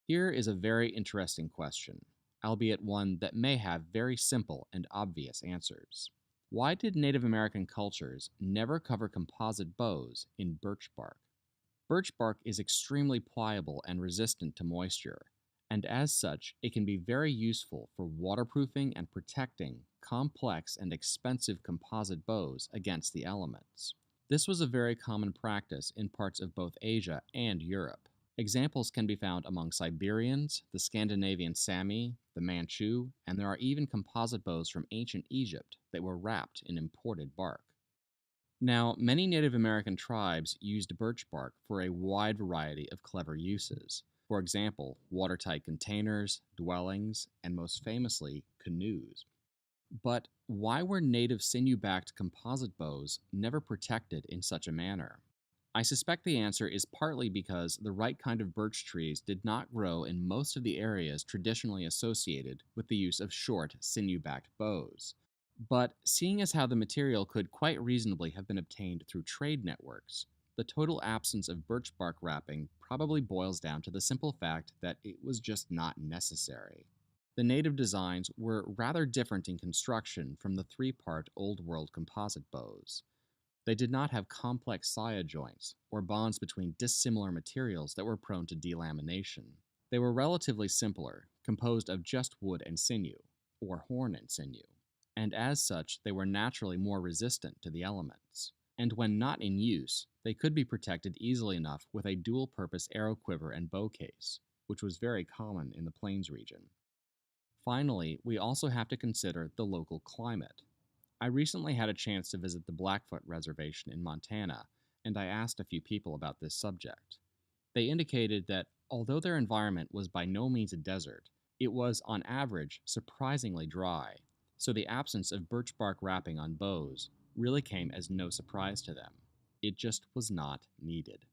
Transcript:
Here is a very interesting question, albeit one that may have very simple and obvious answers. Why did Native American cultures never cover composite bows in birch bark? Birch bark is extremely pliable and resistant to moisture, and as such, it can be very useful for waterproofing and protecting complex and expensive composite bows against the elements. This was a very common practice in parts of both Asia and Europe. Examples can be found among Siberians, the Scandinavian Sami, the Manchu, and there are even composite bows from ancient Egypt that were wrapped in imported bark. Now, many Native American tribes used birch bark for a wide variety of clever uses. For example, watertight containers, dwellings, and most famously, canoes. But why were native sinew-backed composite bows never protected in such a manner? I suspect the answer is partly because the right kind of birch trees did not grow in most of the areas traditionally associated with the use of short, sinew-backed bows. But seeing as how the material could quite reasonably have been obtained through trade networks, the total absence of birch bark wrapping probably boils down to the simple fact that it was just not necessary. The native designs were rather different in construction from the three-part Old World composite bows. They did not have complex saya joints or bonds between dissimilar materials that were prone to delamination. They were relatively simpler, composed of just wood and sinew, or horn and sinew, and as such they were naturally more resistant to the elements. And when not in use, they could be protected easily enough with a dual-purpose arrow quiver and bow case, which was very common in the Plains region. Finally, we also have to consider the local climate. I recently had a chance to visit the Blackfoot Reservation in Montana, and I asked a few people about this subject. They indicated that although their environment was by no means a desert, it was, on average, surprisingly dry, so the absence of birch bark wrapping on bows really came as no surprise to them. It just was not needed.